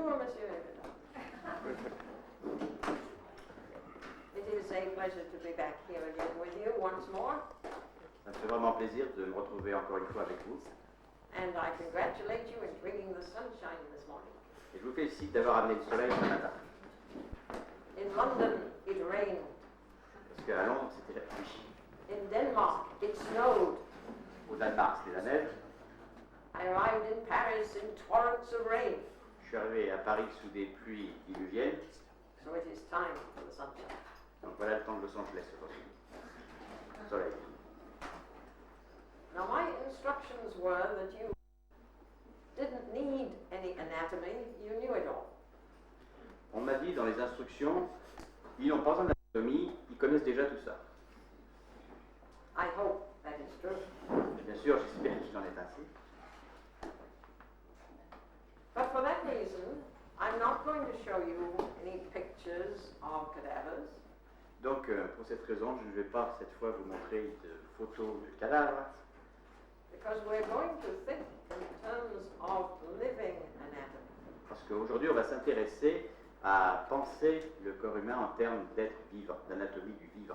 Bonjour, Monsieur Evita. It is a pleasure to be back here again with you once more. Ça me fait vraiment plaisir de me retrouver encore une fois avec vous. And I congratulate you in bringing the sunshine this morning. Et je vous félicite d'avoir amené le soleil ce matin. In London, it rained. Parce qu'à Londres, c'était la pluie. In Denmark, it snowed. Au Danemark, c'était la neige. I arrived in Paris in torrents of rain. Je suis arrivé à Paris sous des pluies diluviennes. So it is time for the sunshine. Donc voilà le temps de Los Angeles aujourd'hui. Soleil. Now my instructions were that you didn't need any anatomy, you knew it all. On m'a dit dans les instructions, ils n'ont pas besoin d'anatomie, ils connaissent déjà tout ça. I hope that is true. Bien sûr, j'espère qu'il en est ainsi. But for that reason, I'm not going to show you any pictures of cadavers. Donc, pour cette raison, je ne vais pas cette fois vous montrer de photos de cadavres. Because we're going to think in terms of living anatomy. Parce qu'aujourd'hui, on va s'intéresser à penser le corps humain en termes d'être vivant, d'anatomie du vivant.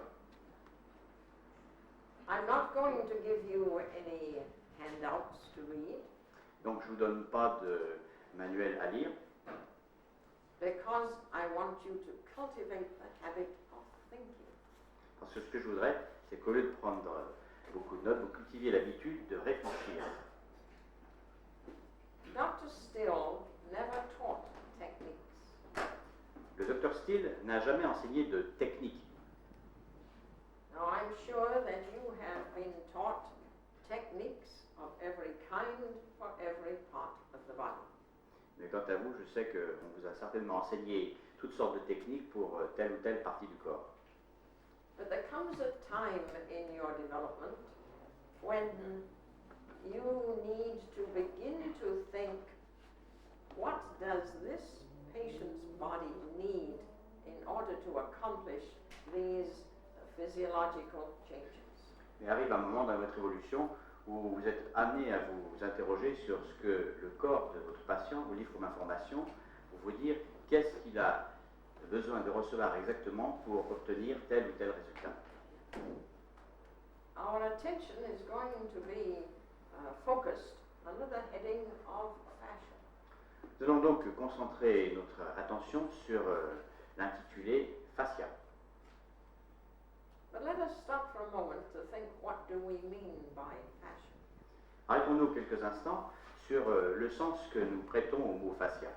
I'm not going to give you any handouts to read. Donc, je ne vous donne pas de manuel à lire. Because I want you to cultivate the habit of thinking. Parce que ce que je voudrais, c'est qu'au lieu de prendre beaucoup de notes, vous cultiviez l'habitude de réfléchir. Dr. Still never taught techniques. Le docteur Steele n'a jamais enseigné de technique. Now I'm sure that you have been taught techniques of every kind for every part of the body. Mais quant à vous, je sais qu'on vous a certainement enseigné toutes sortes de techniques pour telle ou telle partie du corps. But there comes a time in your development when you need to begin to think, what does this patient's body need in order to accomplish these physiological changes? Mais arrive un moment dans votre évolution où vous êtes amené à vous interroger sur ce que le corps de votre patient vous livre comme information pour vous dire qu'est-ce qu'il a besoin de recevoir exactement pour obtenir tel ou tel résultat. Our attention is going to be focused under the heading of fascia. Nous allons donc concentrer notre attention sur l'intitulé fascia. But let us stop for a moment to think, what do we mean by fascia? Arrêtons-nous quelques instants sur le sens que nous prêtons au mot fascia.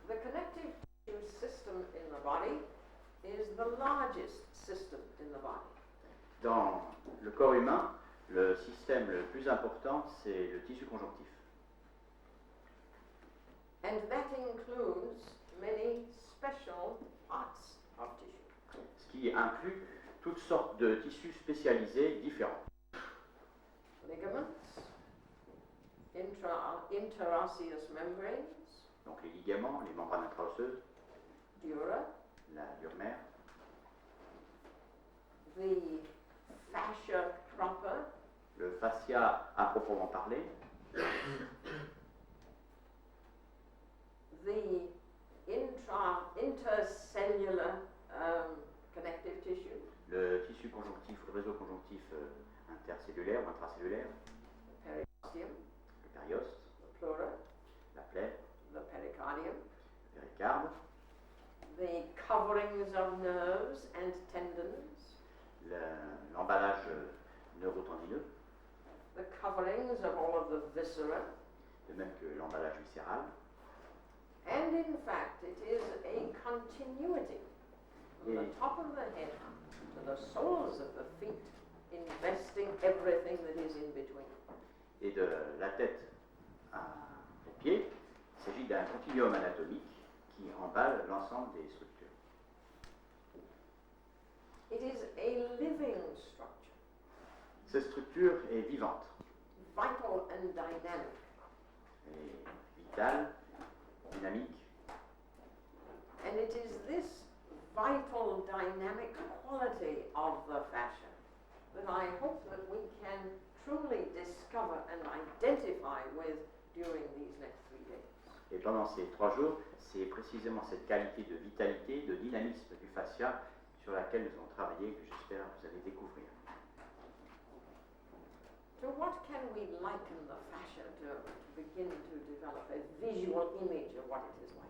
The connective tissue system in the body is the largest system in the body. Dans le corps humain, le système le plus important, c'est le tissu conjonctif. And that includes many special parts of tissue. Ce qui inclut toutes sortes de tissus spécialisés différents. Ligaments, interosseous membranes, Donc les ligaments, les membranes intraosseuses, dura, la dure mère, the fascia proper, le fascia à proprement parler, the intercellular connective tissue, le tissu conjonctif, le réseau conjonctif intercellulaire ou intracellulaire, the periosteum, le périoste, the pleura, la plaie, the pericardium, le péricarde, the coverings of nerves and tendons, l'emballage neurotendineux, the coverings of all of the viscera, de même que l'emballage viscéral. and in fact it is a continuity from the top of the head to the soles of the feet, investing everything that is in between. Et de la tête aux pieds, il s'agit d'un continuum anatomique qui emballe l'ensemble des structures. It is a living structure, Cette structure est vivante, vital and dynamic. est vitale, dynamique, And it is this vital, dynamic quality of the fascia that I hope that we can truly discover and identify with during these next 3 days. Et pendant ces 3 jours, c'est précisément cette qualité de vitalité, de dynamisme du fascia sur laquelle nous allons travailler, que j'espère vous allez découvrir. To what can we liken the fascia to begin to develop a visual image of what it is like?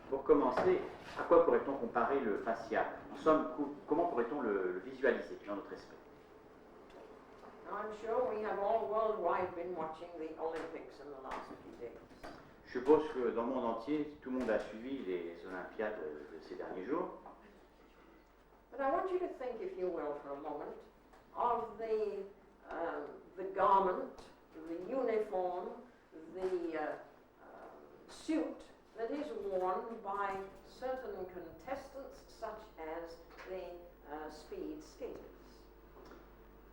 Pour commencer, à quoi pourrait-on comparer le fascia? En somme, comment pourrait-on le visualiser dans notre esprit? Now, I'm sure we have all worldwide been watching the Olympics in the last few days. Je suppose que dans le monde entier, tout le monde a suivi les Olympiades de ces derniers jours. But I want you to think, if you will, for a moment, of the garment, the uniform, the suit that is worn by certain contestants, such as the speed skaters.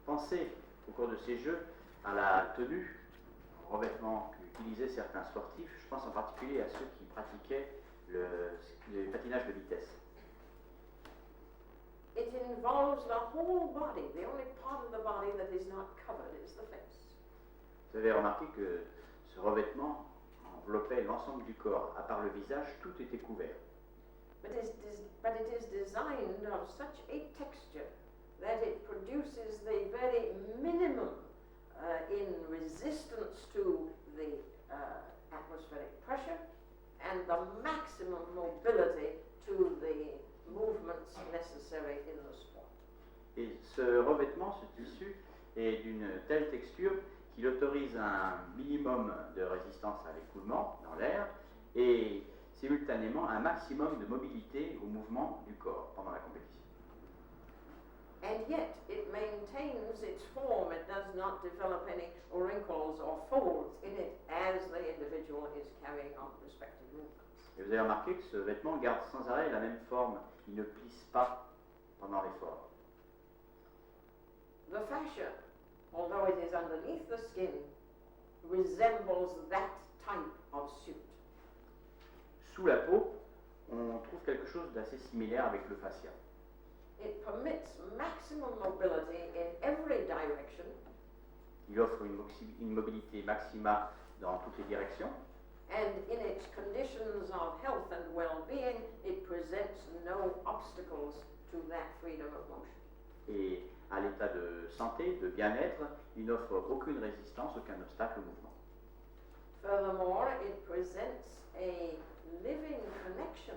Pensez, au cours de ces Jeux, à la tenue, au revêtement qu'utilisaient certains sportifs. Je pense en particulier à ceux qui pratiquaient le patinage de vitesse. It involves the whole body. The only part of the body that is not covered is the face. Vous avez remarqué que ce revêtement enveloppait l'ensemble du corps. À part le visage, tout était couvert. But it is designed of such a texture that it produces the very minimum in resistance to the atmospheric pressure and the maximum mobility to the movements necessary in the sport. Et ce revêtement, ce tissu, est d'une telle texture qu'il autorise un minimum de résistance à l'écoulement dans l'air et simultanément un maximum de mobilité au mouvement du corps pendant la compétition. And yet it maintains its form. It does not develop any wrinkles or folds in it as the individual is carrying on respective movements. Et vous avez remarqué que ce vêtement garde sans arrêt la même forme. Il ne plisse pas pendant l'effort. The fascia, although it is underneath the skin, resembles that type of suit. Sous la peau, on trouve quelque chose d'assez similaire avec le fascia. It permits maximum mobility in every direction. Il offre une mobilité maxima dans toutes les directions. And in its conditions of health and well-being, it presents no obstacles to that freedom of motion. Et à l'état de santé, de bien-être, il n'offre aucune résistance, aucun obstacle au mouvement. Furthermore, it presents a living connection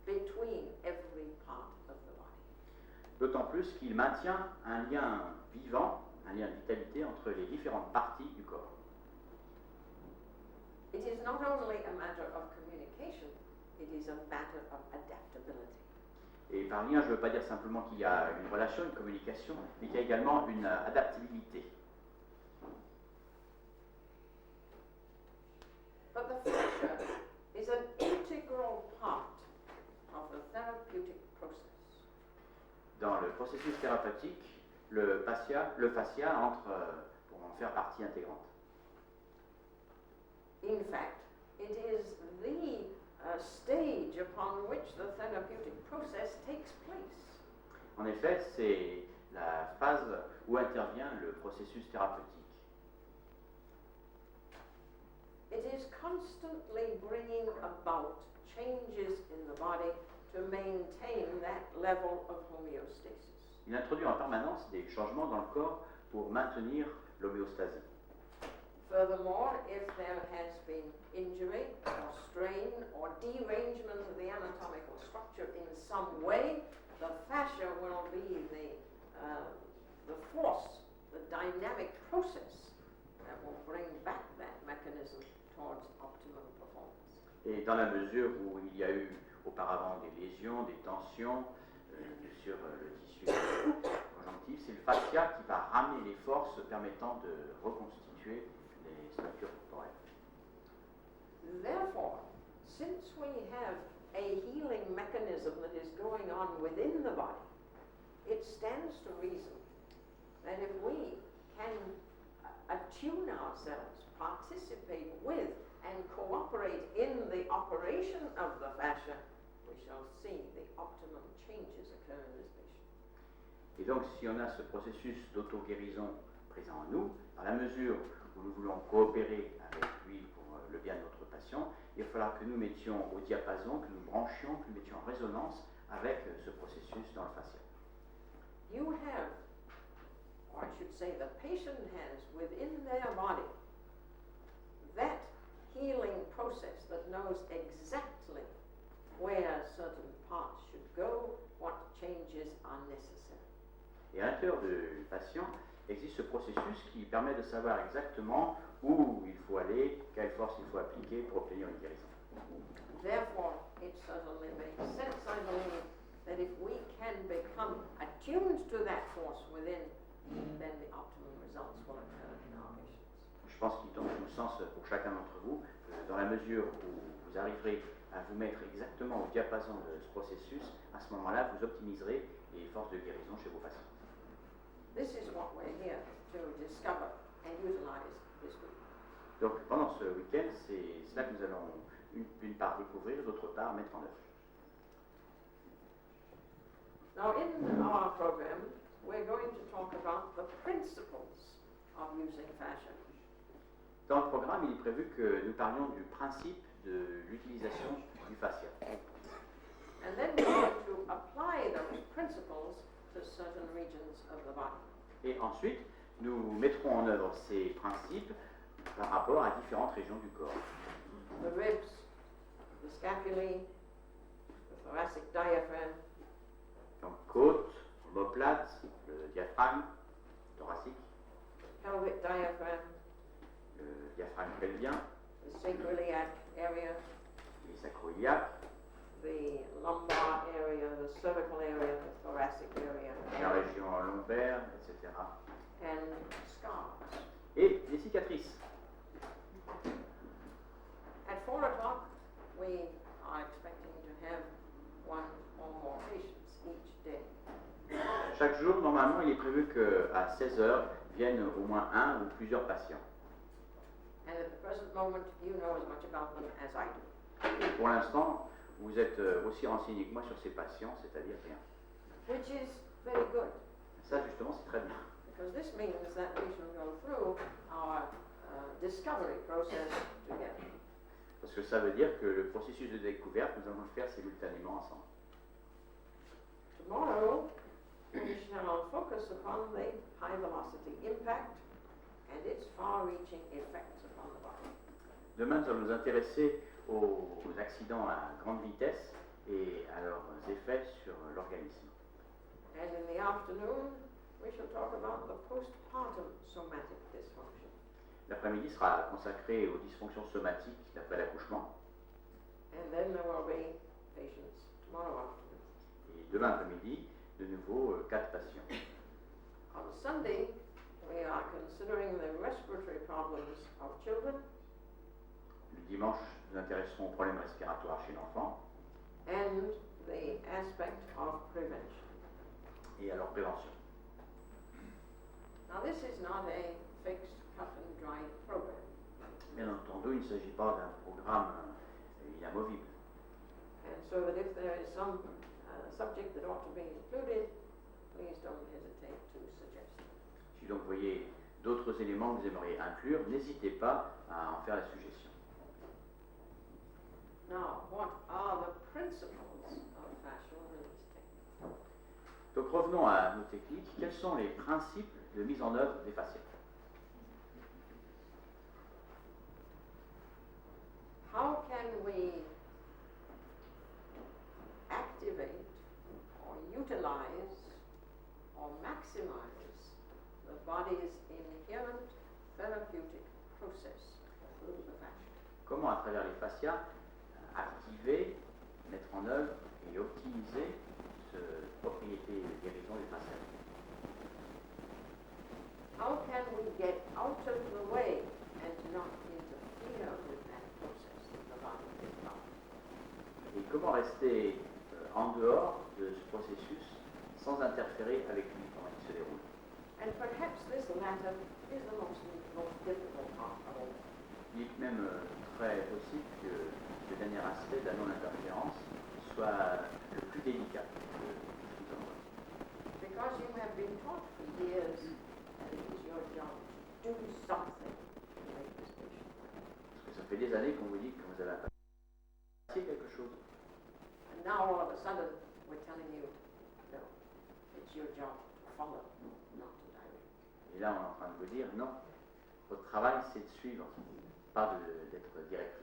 between every part of the body. D'autant plus qu'il maintient un lien vivant, un lien de vitalité entre les différentes parties du corps. It is not only a matter of communication, it is a matter of adaptability. Et par lien, je ne veux pas dire simplement qu'il y a une relation, une communication, mais qu'il y a également une adaptabilité. But the fascia is an integral part of the therapeutic process. Dans le processus thérapeutique, le fascia entre pour en faire partie intégrante. In fact, it is the stage upon which the therapeutic process takes place. En effet, c'est la phase où intervient le processus thérapeutique. It is constantly bringing about changes in the body to maintain that level of homeostasis. Il introduit en permanence des changements dans le corps pour maintenir l'homéostasie. Furthermore, if there has been injury or strain or derangement of the anatomical structure in some way, the fascia will be the force, the dynamic process that will bring back that mechanism towards optimum performance. Et dans la mesure où il y a eu auparavant des lésions, des tensions sur le tissu conjonctif, c'est le fascia qui va ramener les forces permettant de reconstituer les structures corporelles. Therefore, since we have a healing mechanism that is going on within the body, it stands to reason that if we can attune ourselves, participate with, and cooperate in the operation of the fascia, we shall see the optimum changes occur in this patient. Et donc, si on a ce processus d'auto-guérison présent en nous. Dans la mesure où nous voulons coopérer avec lui pour le bien de notre patient, il va falloir que nous mettions au diapason, que nous branchions, que nous mettions en résonance avec ce processus dans le fascia. You have, or I should say the patient has within their body that healing process that knows exactly where certain parts should go, what changes are necessary. Et à l'intérieur du patient existe ce processus qui permet de savoir exactement où il faut aller, quelle force il faut appliquer pour obtenir une guérison. Therefore, it certainly makes sense, I believe, that if we can become attuned to that force within, then the optimum results will occur in our patients. Je pense qu'il donne tout sens pour chacun d'entre vous, dans la mesure où vous arriverez à vous mettre exactement au diapason de ce processus, à ce moment-là, vous optimiserez les forces de guérison chez vos patients. This is what we're here to discover and utilize this week. Donc pendant ce week-end, c'est cela que nous allons d'une part découvrir, d'autre part mettre en œuvre. Now in our program, we're going to talk about the principles of using fascia. Dans le programme, il est prévu que nous parlions du principe de l'utilisation du fascia. And then we're going to apply those principles to certain regions of the body. Et ensuite, nous mettrons en œuvre ces principes par rapport à différentes régions du corps. The ribs, the scapulae, the thoracic diaphragm, Donc côte, omoplate, le diaphragme thoracique, pelvic diaphragm, le diaphragme pelvien, the sacroiliac area, les sacroiliaques, the lumbar area, the cervical area, the thoracic area, la région lombaire, etc. and scars. Et les cicatrices. At 4 o'clock, we are expecting to have one or more patients each day. Chaque jour, normalement, il est prévu qu'à 16 heures viennent au moins un ou plusieurs patients. And at the present moment, you know as much about them as I do. Et pour l'instant, vous êtes aussi renseigné que moi sur ces patients, c'est-à-dire rien. Which is very good, Ça, justement, c'est très bien. because this means that we shall go through our discovery process together. Parce que ça veut dire que le processus de découverte, nous allons le faire simultanément ensemble. Tomorrow, we shall focus upon the high velocity impact and its far-reaching effects upon the body. Demain, nous allons nous intéresser aux accidents à grande vitesse et à leurs effets sur l'organisme. And in the afternoon, we shall talk about the postpartum somatic dysfunction. L'après-midi sera consacré aux dysfonctions somatiques d'après l'accouchement. And then there will be patients tomorrow afternoon. Et demain après-midi, de nouveau, 4 patients. On Sunday, we are considering the respiratory problems of children Le dimanche, nous nous intéresserons aux problèmes respiratoires chez l'enfant and the aspect of prevention. et à leur prévention. Now, this is not a fixed, cut and dry program. Bien entendu, il ne s'agit pas d'un programme inamovible. And so that if there is some subject that ought to be included, please don't hesitate to suggest it. Si donc vous voyez d'autres éléments que vous aimeriez inclure, n'hésitez pas à en faire la suggestion. Now, what are the principles of fascial release technique? Donc revenons à nos techniques. Quels sont les principes de mise en œuvre des fascias? How can we activate or utilize or maximize the body's inherent therapeutic process through the fascia? Comment, à travers les fascias, activer, mettre en œuvre et optimiser cette propriété de guérison des fascias? How can we get out of the way and not interfere with that process that the body is on? Et comment rester en dehors de ce processus sans interférer avec lui pendant qu'il se déroule? And perhaps this latter is the most difficult part of all. Il est même très possible que le dernier aspect de la non-interférence soit le plus délicat de tout en. Because you have been taught for years that it is your job do something to make this patient well. Parce que ça fait des années qu'on vous dit que vous avez un patient, quelque chose. And now all of a sudden we're telling you, no, it's your job to follow, not to direct. Et là, on est en train de vous dire, non, votre travail, c'est de suivre, pas d'être directif.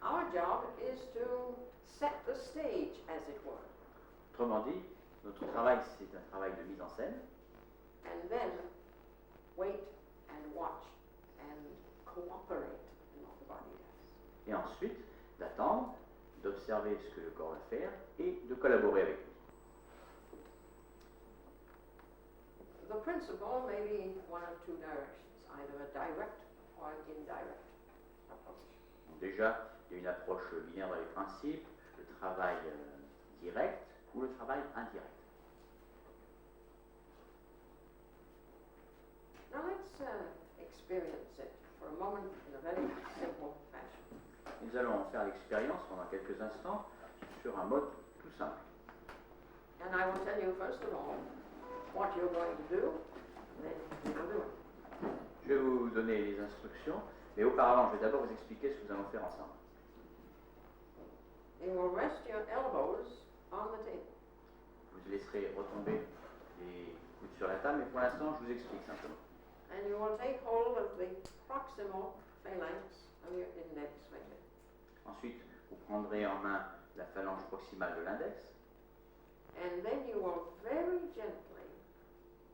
Our job is to set the stage, as it were, Autrement dit, notre travail, c'est un travail de mise en scène, and then wait and watch and cooperate in what the body does. et ensuite d'attendre, d'observer ce que le corps va faire et de collaborer avec lui. The principle may be one of two directions, either a direct or an indirect approach. Donc déjà, il y a une approche binaire dans les principes, le travail direct ou le travail indirect. Now let's experience it for a moment in a very simple fashion. Nous allons faire l'expérience pendant quelques instants sur un mode tout simple. And I will tell you first of all what you're going to do, then you will do it. Je vais vous donner les instructions, mais auparavant, je vais d'abord vous expliquer ce que nous allons faire ensemble. You will rest your elbows on the table. Vous laisserez retomber les coudes sur la table, mais pour l'instant, je vous explique simplement. And you will take hold of the proximal phalanx of your index finger. Ensuite, vous prendrez en main la phalange proximale de l'index. And then you will very gently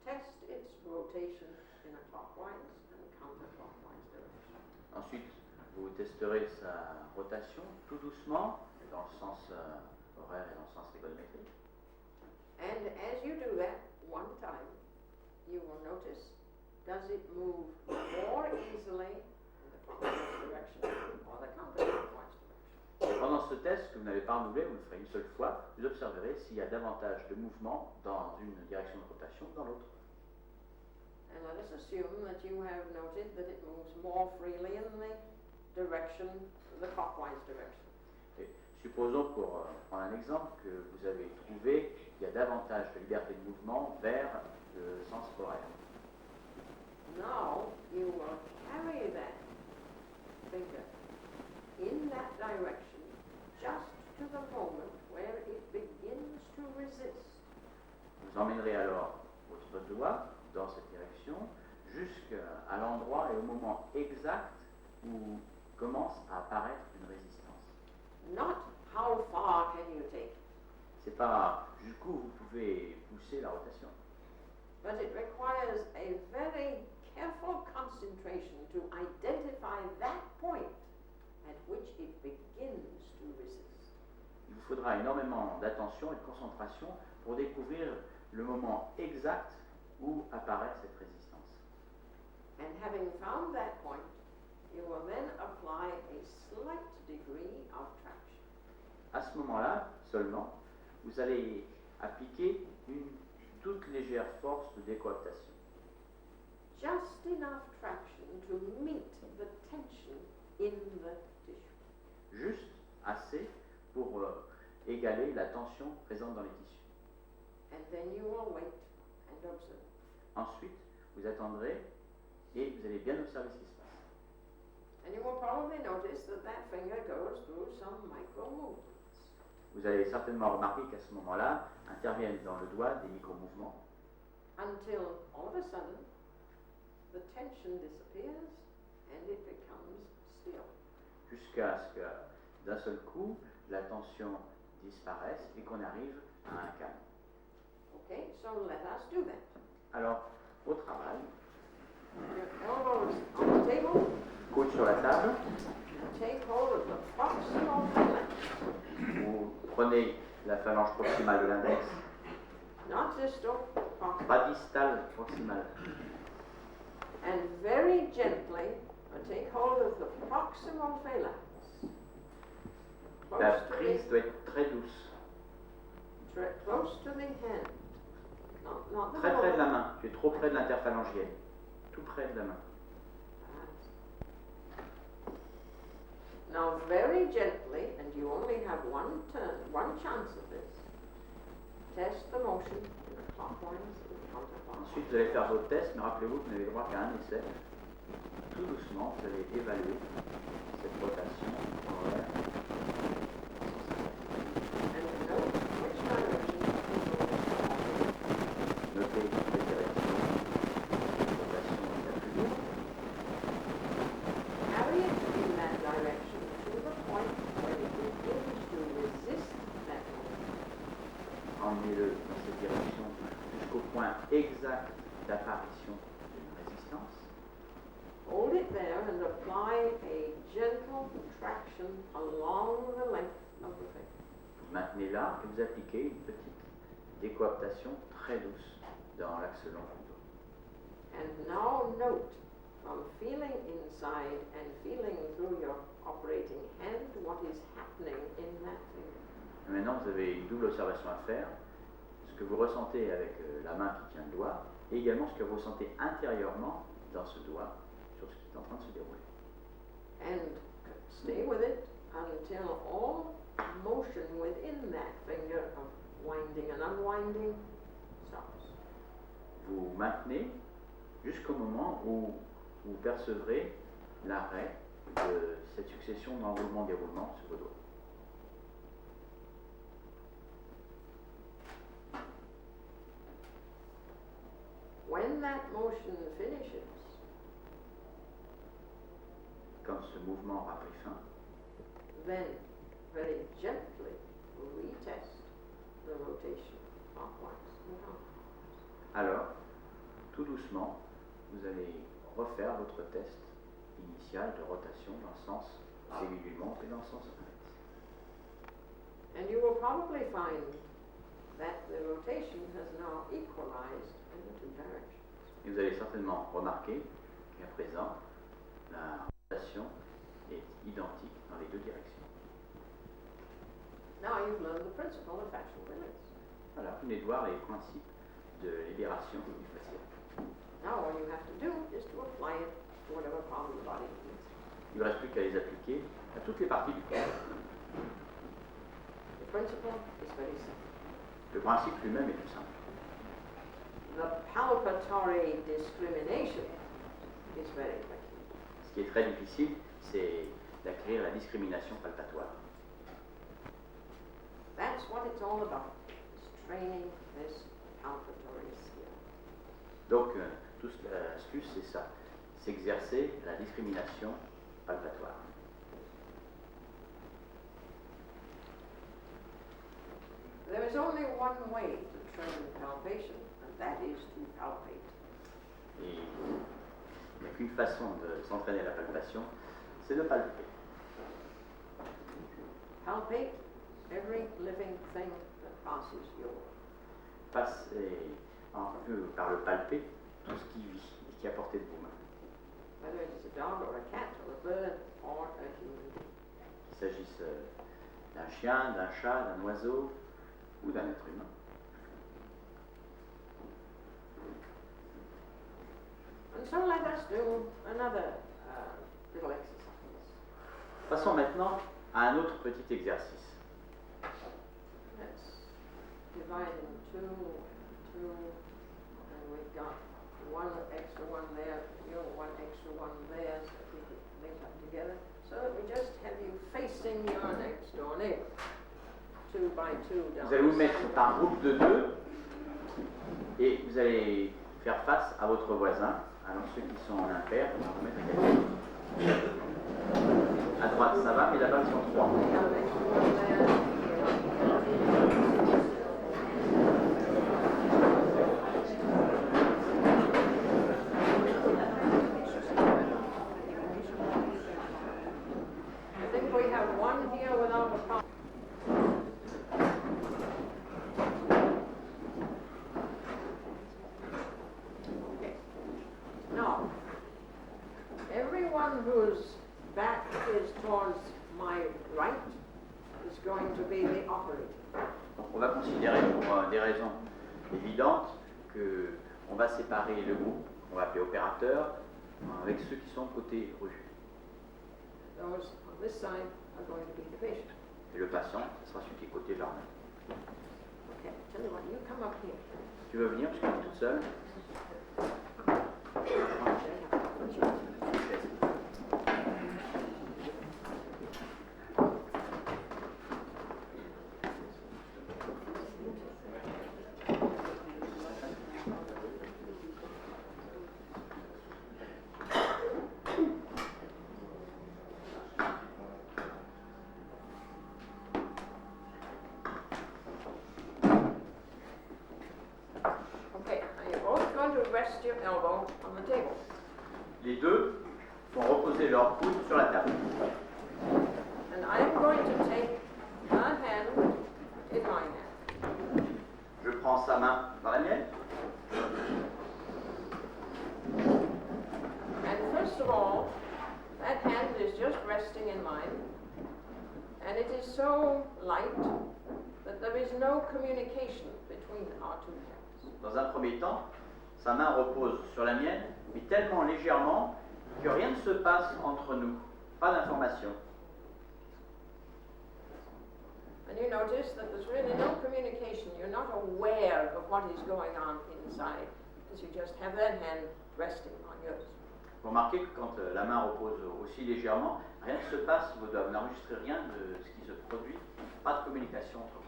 test its rotation in a clockwise and counterclockwise direction. Ensuite, vous testerez sa rotation tout doucement, dans le sens horaire et dans le sens trigonométrique. And as you do that one time, you will notice, does it move more easily in the clockwise direction or the counterclockwise direction? Pendant ce test que vous n'avez pas renouvelé, vous le ferez une seule fois, vous observerez s'il y a davantage de mouvement dans une direction de rotation que dans l'autre. And let us assume that you have noted that it moves more freely in the direction, the clockwise direction. Et supposons, pour prendre un exemple, que vous avez trouvé qu'il y a davantage de liberté de mouvement vers le sens horaire. Now you will carry that finger in that direction just to the moment where it begins to resist. Vous emmènerez alors votre doigt dans cette direction jusqu'à l'endroit et au moment exact où commence à apparaître une résistance. Not how far can you take it, C'est pas jusqu'où vous pouvez pousser la rotation, but it requires a very careful concentration to identify that point at which it begins to resist. il vous faudra énormément d'attention et de concentration pour découvrir le moment exact où apparaît cette résistance. And having found that point, you will then apply a slight degree of traction. À ce moment-là, seulement, vous allez appliquer une toute légère force de décoaptation. Just enough traction to meet the tension in the tissue. Juste assez pour égaler la tension présente dans les tissus. And then you will wait and observe. Ensuite, vous attendrez et vous allez bien observer ce qui se passe. And you will probably notice that that finger goes through some micro movements. Vous allez certainement remarquer qu'à ce moment-là, interviennent dans le doigt des micro-mouvements, Until all of a sudden, the tension disappears and it becomes still. jusqu'à ce que d'un seul coup, la tension disparaisse et qu'on arrive à un calme. Okay, so let us do that. Alors, au travail, Your elbows on the table, coude sur la table, take hold of the proximal phalanx. vous prenez la phalange proximale de l'index, Not distal, proximal. pas distale, proximale, And very gently take hold of the proximal phalanx. la Close to prise the, doit être très douce, close to the hand. Not the très près de la bone. main, tu es trop près de l'interphalangienne, tout près de la main. Now very gently, and you only have one turn, one chance of this, test the motion in a clockwise and counterpart. Ensuite, vous allez faire votre test, mais rappelez-vous que vous n'avez droit qu'à un essai. Tout doucement, vous allez évaluer cette rotation horaire. And note which direction is Notez les directions de rotation la plus lourde. carry it in that direction to the point where it begins to resist that motion. Emmenez-le dans cette direction jusqu'au point exact d'apparition d'une résistance. Hold it there and apply a gentle traction along the length of the finger. Vous maintenez là et vous appliquez une petite décoaptation très douce dans l'axe long du dos. And now note, from feeling inside and feeling through your operating hand, what is happening in that finger. Et maintenant, vous avez une double observation à faire. Ce que vous ressentez avec la main qui tient le doigt, et également ce que vous ressentez intérieurement dans ce doigt, sur ce qui est en train de se dérouler. And stay with it until all motion within that finger of winding and unwinding stops. Vous maintenez jusqu'au moment où vous percevrez l'arrêt de cette succession d'enroulement-déroulement sur vos doigts. When that motion finishes, Quand ce mouvement aura pris fin, then very gently retest the rotation clockwise and counterclockwise. alors, tout doucement, vous allez refaire votre test initial de rotation dans le sens aiguille du montre et dans le sens inverse. And you will probably find that the rotation has now equalized in the two directions. Et vous allez certainement remarquer qu'à présent, la rotation est identique dans les deux directions. Now you've learned the principle of fascial release. Voilà, vous venez de voir les principes de libération du facial. Now all you have to do is to apply it to whatever part of the body it is. Il ne reste plus qu'à les appliquer à toutes les parties du corps. The principle is very simple. Le principe lui-même est tout simple. The palpatory discrimination is very tricky. Ce qui est très difficile, c'est d'acquérir la discrimination palpatoire. That's what it's all about, is training this palpatory skill. Donc, toute l'astuce, c'est ça, s'exercer à la discrimination palpatoire. There is only one way to train palpation, and that is to palpate. Et il n'y a qu'une façon de s'entraîner à la palpation, c'est de palper. Palpate every living thing that passes your way. Passez un peu par le palper tout ce qui vit et qui est à portée de vos mains. Whether it is a dog or a cat or a bird or a human being. Qu'il s'agisse d'un chien, d'un chat, d'un oiseau ou d'un être humain. And so let us do another little exercise. Passons maintenant à un autre petit exercice. Let's divide in two and two, and we've got one extra one there, you one extra one there, so we could link up together, so that we just have you facing your next door neighbor, 2 by 2 down Vous allez vous the mettre center. par groupe de deux et vous allez faire face à votre voisin. Alors ceux qui sont en impair, on va vous mettre à côté. À droite ça va, mais là-bas ils sont trois. We have an extra one there. I think we have one here without a problem. Okay. Now, everyone whose back is towards my right is going to be the operator. Donc on va considérer pour des raisons évidentes qu'on va séparer le groupe, on va appeler opérateur, avec ceux qui sont côté rue. Those on this side are going to be the patient. Et le patient, ce sera celui qui est côté jardin. Okay, tell you what, you come up here. Tu veux venir parce qu'elle est toute seule? Okay, now you're both going to rest your elbow on the table. Les deux vont reposer leur coude sur la table. And I'm going to take her hand in my hand. Je prends sa main dans la mienne. And first of all, that hand is just resting in mine. And it is so light that there is no communication between our two hands. Dans un premier temps, sa main repose sur la mienne, mais tellement légèrement que rien ne se passe entre nous. Pas d'information. And you notice that there's really no communication. You're not aware of what is going on inside, because you just have that hand resting on yours. Vous remarquez que quand la main repose aussi légèrement, rien ne se passe, vous n'enregistrez rien de ce qui se produit, pas de communication entre vous.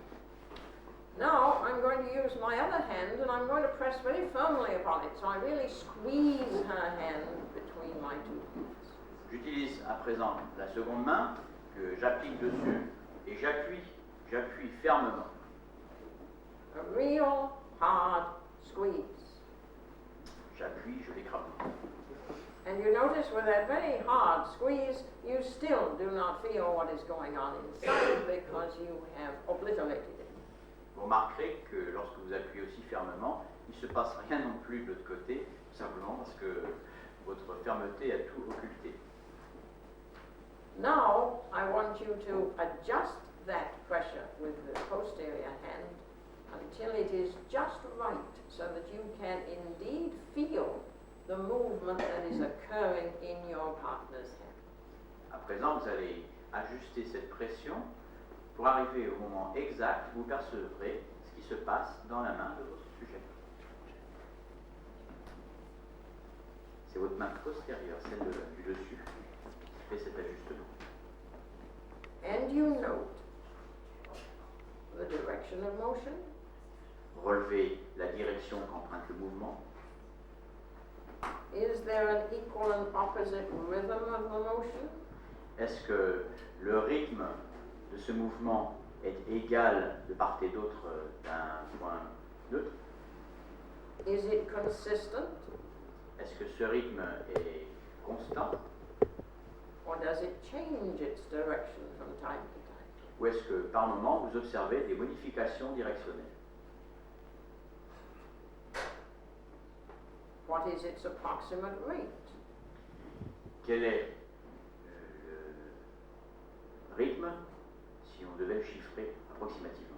Now I'm going to use my other hand and I'm going to press very firmly upon it. So I really squeeze her hand between my two hands. J'utilise à présent la seconde main que j'applique dessus et j'appuie fermement. A real hard squeeze. J'appuie, je l'écrabouille. And you notice with that very hard squeeze, you still do not feel what is going on inside because you have obliterated it. Vous remarquerez que lorsque vous appuyez aussi fermement, il ne se passe rien non plus de l'autre côté, tout simplement parce que votre fermeté a tout occulté. Now I want you to adjust that pressure with the posterior hand until it is just right so that you can indeed feel the movement that is occurring in your partner's hand. À présent, vous allez ajuster cette pression pour arriver au moment exact où vous percevrez ce qui se passe dans la main de votre sujet. C'est votre main postérieure, celle du dessus, qui fait cet ajustement. And you note the direction of motion, Relevez la direction qu'emprunte le mouvement. is there an equal and opposite rhythm of the motion? Est-ce que le rythme de ce mouvement est égal de part et d'autre d'un point neutre? Is it consistent, Est-ce que ce rythme est constant? or does it change its direction from time to time? Ou est-ce que par moment vous observez des modifications directionnelles? What is its approximate rate? Quel est le rythme si on devait le chiffrer approximativement?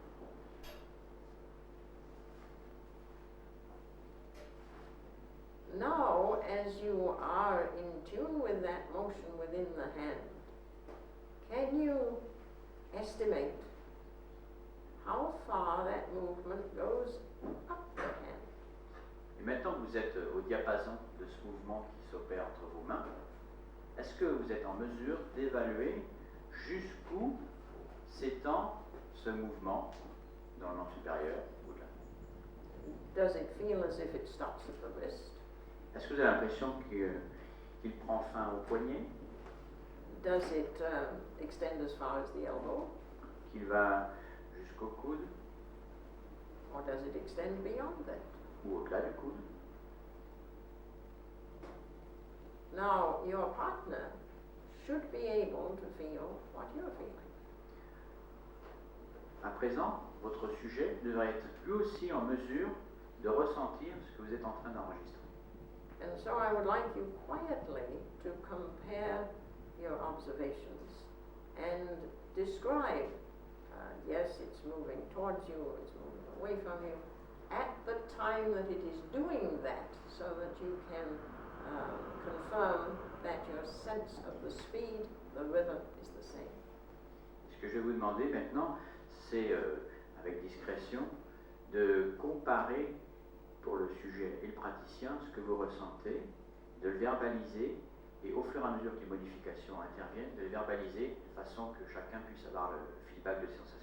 Now, as you are in tune with that motion within the hand, can you estimate how far that movement goes up the hand? Et maintenant que vous êtes au diapason de ce mouvement qui s'opère entre vos mains, est-ce que vous êtes en mesure d'évaluer jusqu'où s'étend ce mouvement dans le membre supérieur ou là? Does it feel as if it stops at the wrist? Est-ce que vous avez l'impression qu'il prend fin au poignet, Does it extend as far as the elbow? qu'il va jusqu'au coude Or does it extend beyond that? ou au-delà du coude? Now, your partner should be able to feel what you're feeling. À présent, votre sujet devrait être lui aussi en mesure de ressentir ce que vous êtes en train d'enregistrer. And so I would like you quietly to compare your observations and describe, yes, it's moving towards you, it's moving away from you, at the time that it is doing that, so that you can confirm that your sense of the speed, the rhythm is the same. Ce que je vais vous demander maintenant, c'est avec discrétion de comparer pour le sujet et le praticien ce que vous ressentez, de le verbaliser et au fur et à mesure que les modifications interviennent, de le verbaliser de façon que chacun puisse avoir le feedback de ses sensations.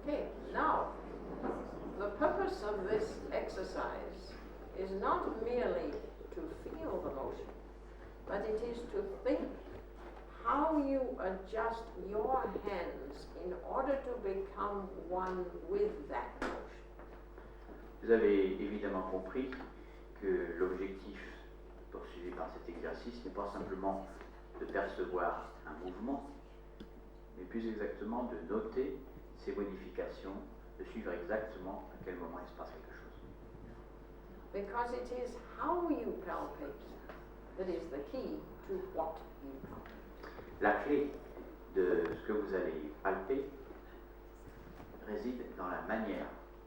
Okay, now, the purpose of this exercise is not merely to feel the motion, but it is to think how you adjust your hands in order to become one with that motion. Vous avez évidemment compris que l'objectif poursuivi par cet exercice n'est pas simplement de percevoir un mouvement, mais plus exactement de noter ces modifications, de suivre exactement à quel moment il se passe quelque chose. Because it is how you palpate that is the key to what you palpate. La clé de ce que vous allez palper réside dans la manière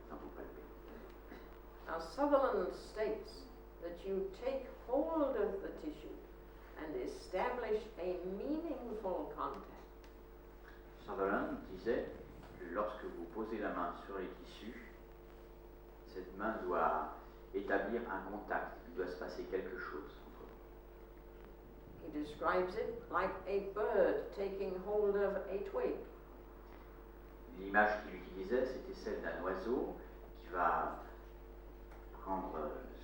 dont vous palpez. Now, Sutherland states that you take hold of the tissue and establish a meaningful contact. Sutherland disait que lorsque vous posez la main sur les tissus, cette main doit établir un contact, il doit se passer quelque chose entre vous. He describes it like a bird taking hold of a twig. L'image qu'il utilisait, c'était celle d'un oiseau qui va prendre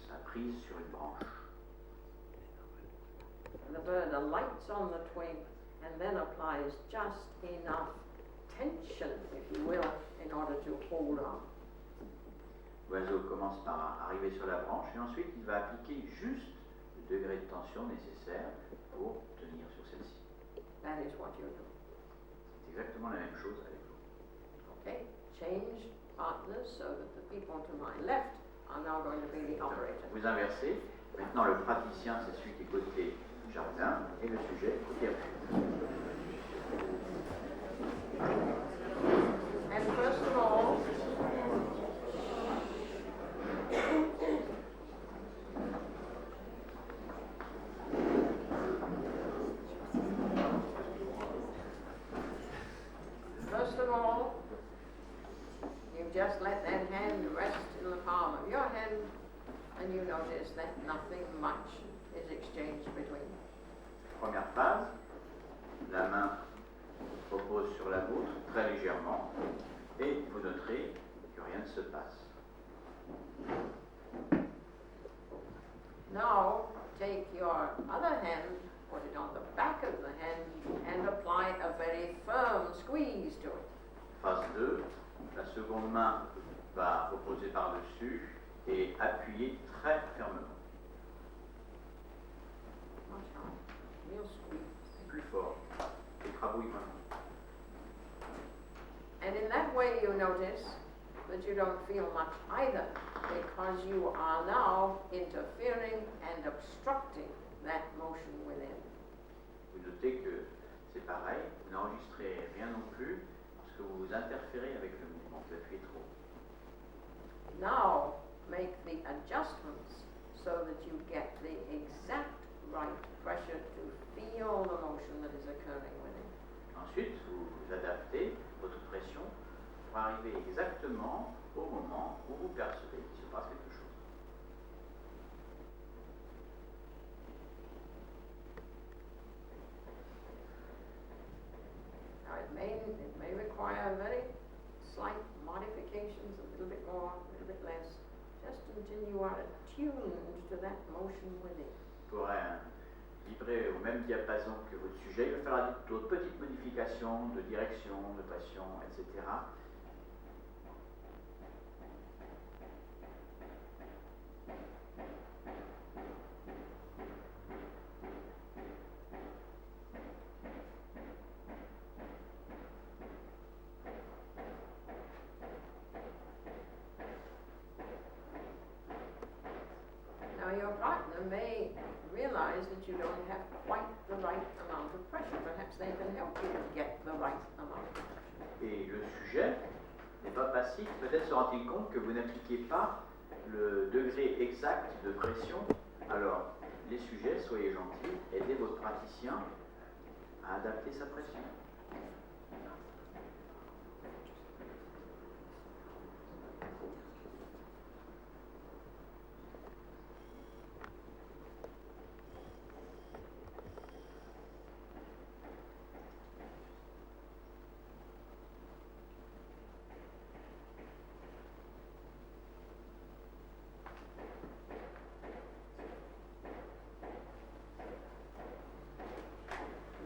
sa prise sur une branche. The bird alights on the twig and then applies just enough tension, if you will, in order to hold on. L'oiseau commence par arriver sur la branche et ensuite il va appliquer juste le degré de tension nécessaire pour tenir sur celle-ci. That is what you're doing. C'est exactement la même chose avec vous. Okay? Change partners so that the people to my left are now going to be the operator. Vous inversez. Maintenant, le praticien, c'est celui qui est côté jardin et le sujet côté rue. And first of all, you just let that hand rest in the palm of your hand, and you notice that nothing much is exchanged between you. Première phase, la main repose sur la vôtre très légèrement et vous noterez que rien ne se passe. Now, take your other hand, put it on the back of the hand, and apply a very firm squeeze to it. Phase 2, la seconde main va reposer par-dessus et appuyer très fermement. Much harder. Real squeeze. Plus fort. Écrabouille vraiment. And in that way, you notice that you don't feel much either, because you are now interfering and obstructing that motion within. Vous notez que c'est pareil, vous n'enregistrez rien non plus parce que vous interférez avec le mouvement, vous appuyez trop. Now, make the adjustments so that you get the exact right pressure to feel the motion that is occurring within. Ensuite, vous adaptez votre pression pour arriver exactement au moment où vous percevez qu'il se passe quelque chose. Now, it may it may require very slight modifications, a little bit more, a little bit less, just until you are attuned to that motion within. Pour vibrer au même diapason que votre sujet, il va falloir d'autres petites modifications de direction, de pression, etc. Now your partner may realize that you don't have quite the right amount of pressure. Perhaps they can help you get the right amount of pressure. Et le sujet n'est pas passif, peut-être se rend-il compte que vous n'appliquez pas le degré exact de pression. Alors, les sujets, soyez gentils, aidez votre praticien à adapter sa pression.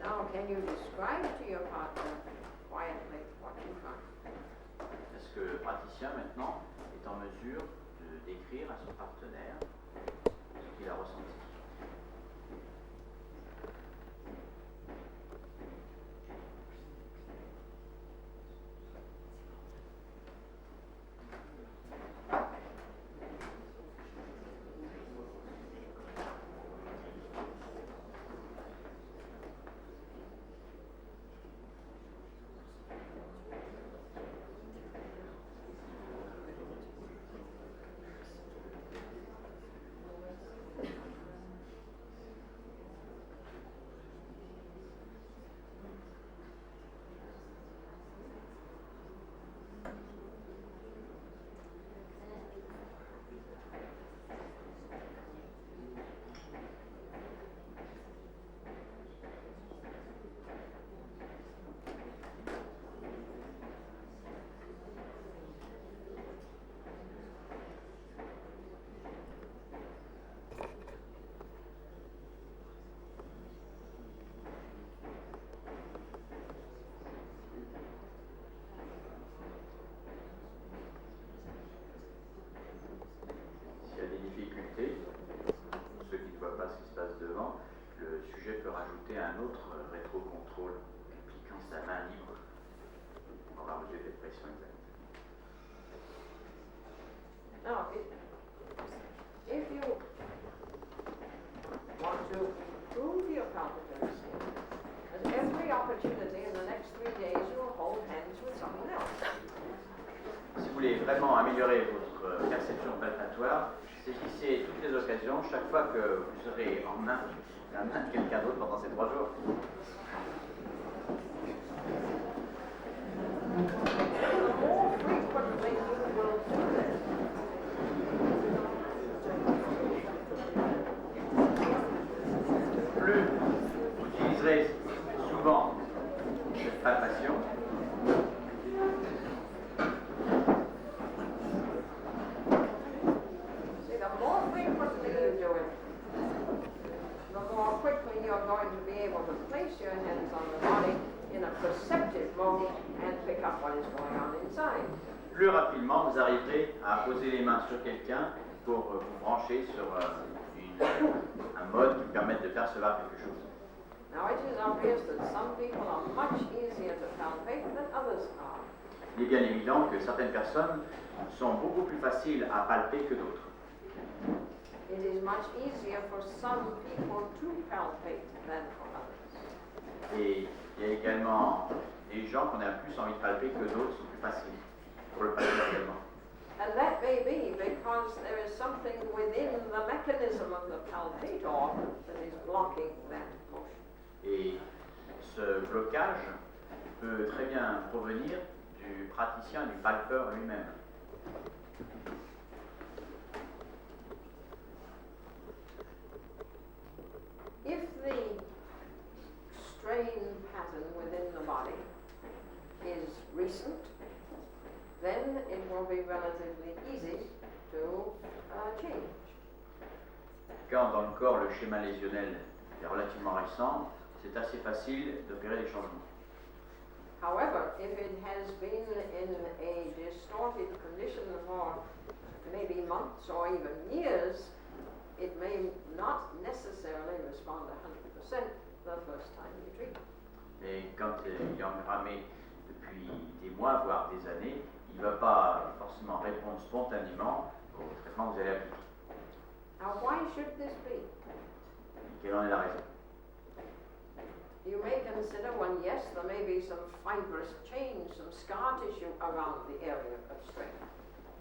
Now, can you describe to your partner quietly what you find? Est-ce que le praticien, maintenant, est en mesure de décrire à son partenaire ce qu'il a ressenti? S'il y a des difficultés, pour ceux qui ne voient pas ce qui se passe devant, le sujet peut rajouter un autre rétro-contrôle impliquant sa main libre. On va mesurer cette pression exacte. Now, if you want to improve your palpitary skill, at every opportunity in the next 3 days you will hold hands with someone else. Si vous voulez vraiment améliorer votre perception palpatoire, saisissez toutes les occasions, chaque fois que vous serez en main, la main de quelqu'un d'autre pendant ces 3 jours. The more frequently you will do this, Plus vous utiliserez souvent cette palpation, see, the more frequently you do it, the more quickly you're going to be able to place your hands on the body in a perceptive mode and pick up what is going on inside. plus rapidement vous arriverez à poser les mains sur quelqu'un pour vous brancher sur un mode qui permette de percevoir quelque chose. Now, it is obvious that some people are much easier to palpate than others are. Il est bien évident que certaines personnes sont beaucoup plus faciles à palper que d'autres. It is much easier for some people to palpate than for others. Et il y a également des gens qu'on a plus envie de palper que d'autres, sont plus faciles pour le palper également. And that may be because there is something within the mechanism of the palpator that is blocking that motion. Et ce blocage peut très bien provenir du praticien, du palpeur lui-même. If the strain pattern within the body quand dans le corps le schéma lésionnel est relativement récent, c'est assez facile d'opérer des changements. However, if it has been in a distorted condition for maybe months or even years, it may not necessarily respond 100% the first time you treat it. Mais quand il est engrammé depuis des mois, voire des années, il ne va pas forcément répondre spontanément au traitement que vous allez appliquer. Now, why should this be? Et quelle en est la raison? You may consider when, yes, there may be some fibrous change, some scar tissue around the area of strain.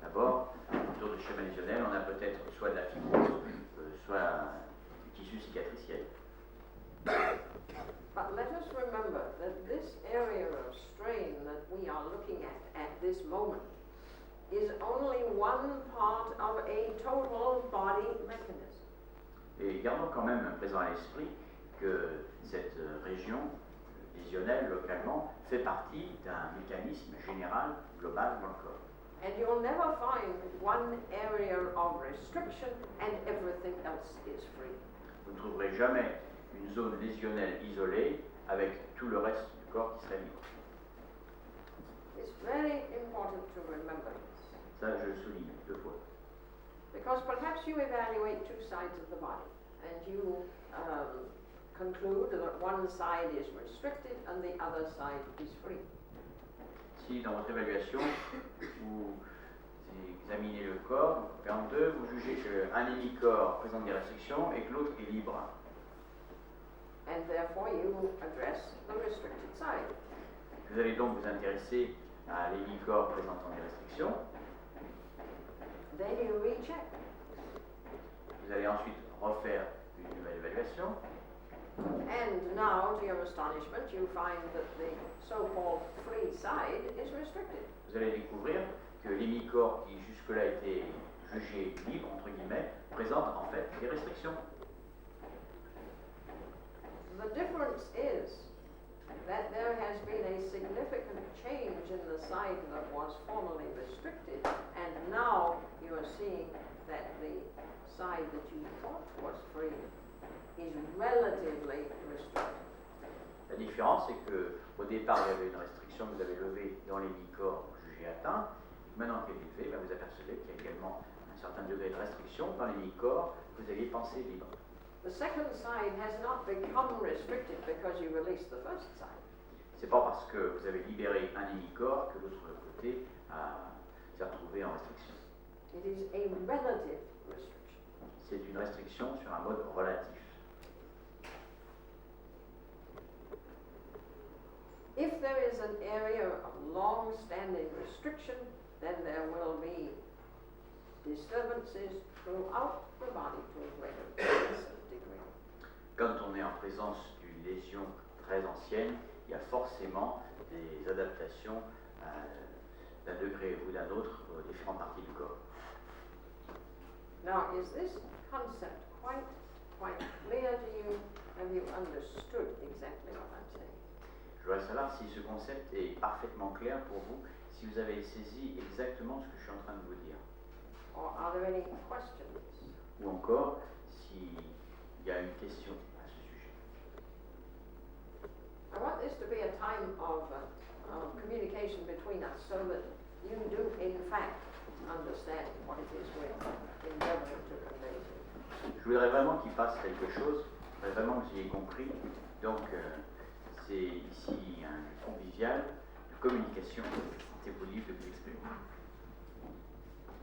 D'abord, autour du schéma lésionnel, on a peut-être soit de la fibrose, soit du tissu cicatriciel. But let us remember that this area of strain that we are looking at this moment is only one part of a total body mechanism. Et gardons quand même présent à l'esprit que cette région lésionnelle, localement, fait partie d'un mécanisme général, global dans le corps. And you'll never find one area of restriction and everything else is free. Vous ne trouverez jamais une zone lésionnelle isolée avec tout le reste du corps qui serait libre. It's very important to remember this. Ça, je le souligne 2 fois. Because perhaps you evaluate two sides of the body and you conclude that one side is restricted and the other side is free. Si dans votre évaluation, vous examinez le corps, en deux, vous jugez qu'un hémicorps présente des restrictions et que l'autre est libre. And therefore you address the restricted side. Vous allez donc vous intéresser à l'hémicorps présentant des restrictions. Then you recheck. Vous allez ensuite refaire une nouvelle évaluation. And now, to your astonishment, you find that the so-called free side is restricted. Vous allez découvrir que l'hémicorps qui jusque-là était jugé libre, entre guillemets, présente en fait des restrictions. The difference is that there has been a significant change in the side that was formerly restricted, and now you are seeing that the side that you thought was free is relatively restricted. La différence, c'est qu'au départ, il y avait une restriction que vous avez levée dans l'hémicorps jugé atteint. Maintenant qu'elle est levée, vous apercevez qu'il y a également un certain degré de restriction dans l'hémicorps que vous aviez pensé libre. The second side has not become restricted because you released the first side. C'est pas parce que vous avez libéré un hémicorps que l'autre côté s'est retrouvé en restriction. It is a relative restriction. C'est une restriction sur un mode relatif. If there is an area of long-standing restriction, then there will be disturbances throughout the body to a greater degree. Quand on est en présence d'une lésion très ancienne, il y a forcément des adaptations d'un degré ou d'un autre aux différentes parties du corps. Now, is this concept quite clear to you? Have you understood exactly what I'm saying? Je voudrais savoir si ce concept est parfaitement clair pour vous, si vous avez saisi exactement ce que je suis en train de vous dire. Or are there any questions? Ou encore, s'il y a une question à ce sujet. I want this to be a time of communication between us so that you do, in fact, understand what it is we're endeavoring to convey to you. Je voudrais vraiment qu'il passe quelque chose, je voudrais vraiment que vous ayez compris. Donc, c'est ici un lieu convivial de communication. Sentez-vous libre de vous exprimer.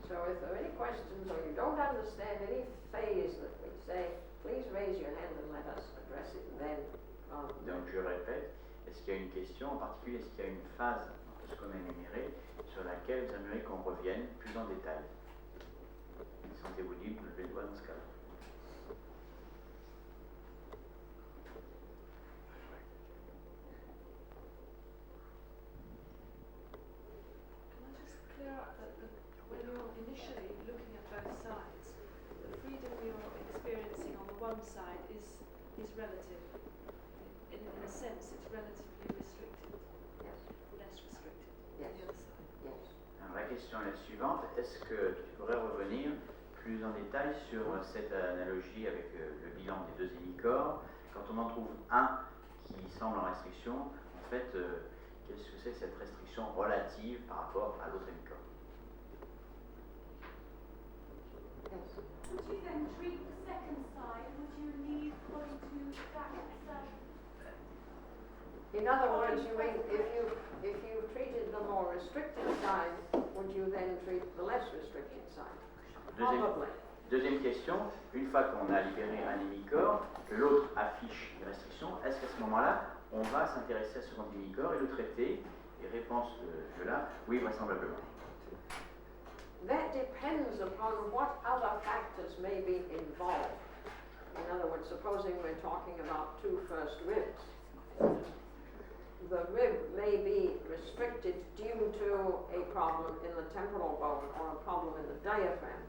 So if there are any questions or you don't understand any phase that we say, please raise your hand and let us address it then. Donc, je répète, est-ce qu'il y a une question en particulier, est-ce qu'il y a une phase de ce qu'on a énuméré sur laquelle vous aimeriez qu'on revienne plus en détail? Sentez-vous libre de lever le doigt dans ce cas-là. Can I just clear up that when you're initially looking at both sides, the freedom you're experiencing on the one side is relative. In a sense, it's relatively restricted, Yes, less restricted Yes. on the other side. yes. Alors, la question est la suivante, est-ce que tu pourrais revenir plus en détail sur cette analogie avec le bilan des deux hémicorps. Quand on en trouve un qui semble en restriction, en fait, qu'est-ce que c'est cette restriction relative par rapport à l'autre hémicorps? Yes. Would you then treat the second side? Would you leave going to that side? In other words, you mean if you treated the more restricted side, would you then treat the less restricted side? Probably. Deuxième question, une fois qu'on a libéré un hémicorps, que l'autre affiche une restriction, est-ce qu'à ce moment-là, on va s'intéresser à ce second hémicorps et le traiter? Et réponse de Viola, oui, vraisemblablement. That depends upon what other factors may be involved. In other words, supposing we're talking about two first ribs. The rib may be restricted due to a problem in the temporal bone or a problem in the diaphragm.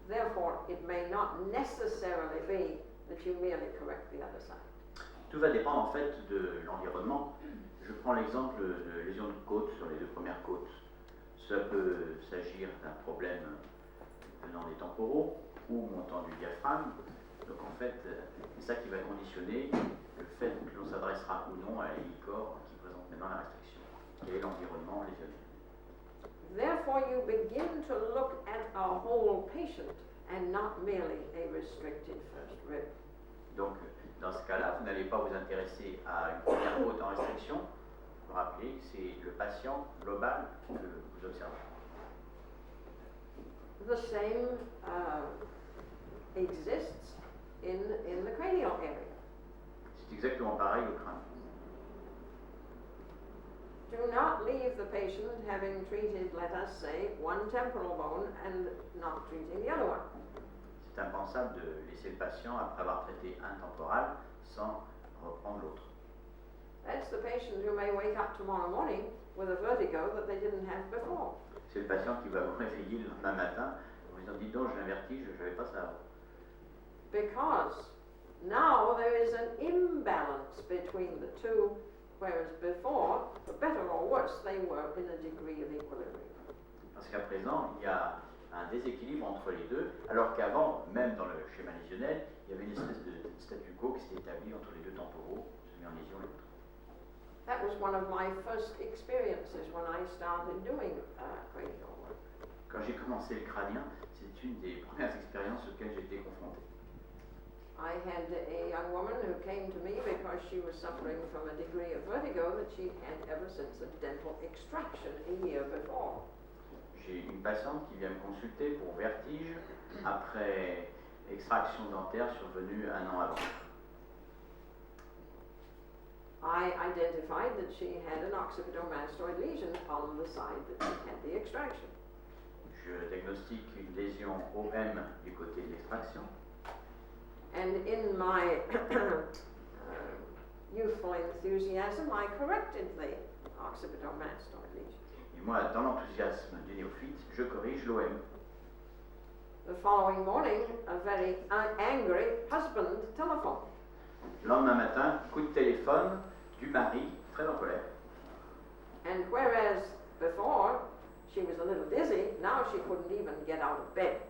Therefore, it may not necessarily be that you merely correct the other side. Tout va dépendre en fait de l'environnement. Je prends l'exemple de lésions de côte sur les deux premières côtes. Ça peut s'agir d'un problème venant des temporaux ou montant du diaphragme. Donc en fait, c'est ça qui va conditionner le fait que l'on s'adressera ou non à l'hémicorps qui présente maintenant la restriction. Quel est l'environnement lésionnaire? Therefore, you begin to look at a whole patient and not merely a restricted first rib. Donc, dans ce cas-là, vous n'allez pas vous intéresser à une première côte en restriction. Vous vous rappelez, c'est le patient global que vous observez. The same exists in the cranial area. C'est exactement pareil au crâne. Do not leave the patient having treated, let us say, one temporal bone and not treating the other one. C'est impensable de laisser le patient, après avoir traité un temporal, sans reprendre l'autre. That's the patient who may wake up tomorrow morning with a vertigo that they didn't have before. C'est le patient qui va vous réveiller le lendemain matin en vous disant, dis donc, j'ai un vertige, je n'avais pas ça. Because now there is an imbalance between the two, whereas before, for better or worse, they were in a degree of equilibrium. Parce qu'à présent, il y a un déséquilibre entre les deux, alors qu'avant, même dans le schéma lésionnel, il y avait une espèce de statu quo qui s'était établi entre les deux temporaux, celui en lésion et l'autre. That was one of my first experiences when I started doing cranial work. Quand j'ai commencé le crânien, c'est une des premières expériences auxquelles j'ai été confronté. I had a young woman who came to me because she was suffering from a degree of vertigo that she had ever since a dental extraction a year before. J'ai une patiente qui vient me consulter pour vertige après extraction dentaire survenue un an avant. I identified that she had an occipitomastoid lesion on the side that she had the extraction. Je diagnostique une lésion OM du côté de l'extraction. And in my youthful enthusiasm, I corrected the occipitomastoid lesion. Et moi, dans l'enthousiasme du néophyte, je corrige l'OM. The following morning, a very angry husband telephoned. Le lendemain matin, coup de téléphone du mari, très en colère. And whereas before she was a little dizzy, now she couldn't even get out of bed.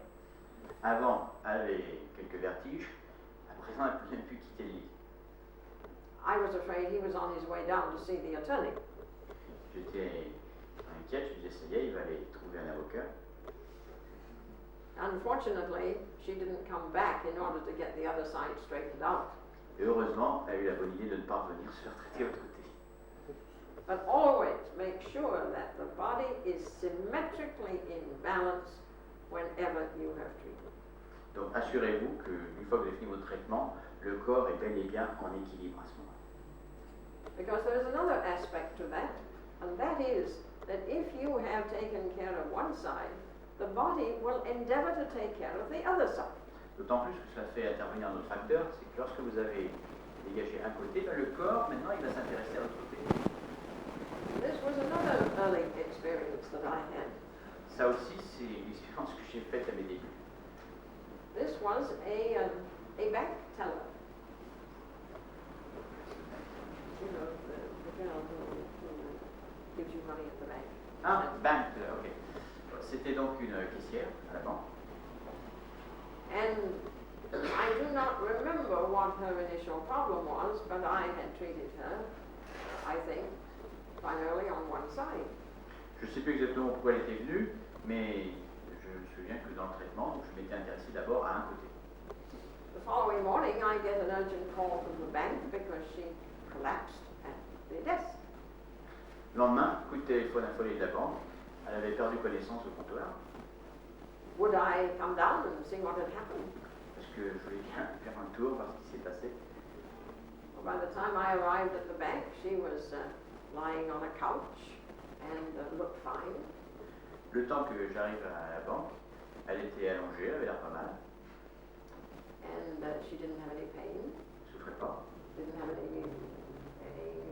Avant, elle avait quelques vertiges. À présent, elle ne pouvait même plus quitter le lit. I was afraid he was on his way down to see the attorney. J'étais inquiète, je me disais, ça y est, il va aller trouver un avocat. Unfortunately, she didn't come back in order to get the other side straightened out. Et heureusement, elle a eu la bonne idée de ne pas revenir se faire traiter de l'autre côté. But always make sure that the body is symmetrically in balance whenever you have treated. Donc assurez-vous qu'une fois que vous avez fini votre traitement, le corps est bel et bien en équilibre à ce moment-là. Because there is another aspect to that, and that is that if you have taken care of one side, the body will endeavor to take care of the other side. D'autant plus que cela fait intervenir un autre facteur, c'est que lorsque vous avez dégagé un côté, le corps, maintenant, il va s'intéresser à l'autre côté. This was another early experience that I had. Ça aussi, c'est une expérience que j'ai faite à mes débuts. This was a bank teller. You know, the girl who gives you money at the bank. Ah, bank, ok. C'était donc une caissière à la banque. And I do not remember what her initial problem was, but I had treated her, I think, primarily on one side. Je ne sais plus exactement pourquoi elle était venue, mais je me souviens que dans le traitement, je m'étais intéressé d'abord à un côté. The following morning, I get an urgent call from the bank because she collapsed at the desk. Le lendemain, coup de téléphone affolé de la banque, elle avait perdu connaissance au comptoir. Would I come down and see what had happened? Parce que je voulais bien faire un tour, voir ce qui s'est passé. Well, by the time I arrived at the bank, she was lying on a couch and looked fine. Le temps que j'arrive à la banque, elle était allongée, elle avait l'air pas mal, And she didn't have any pain, elle ne souffrait pas, didn't have any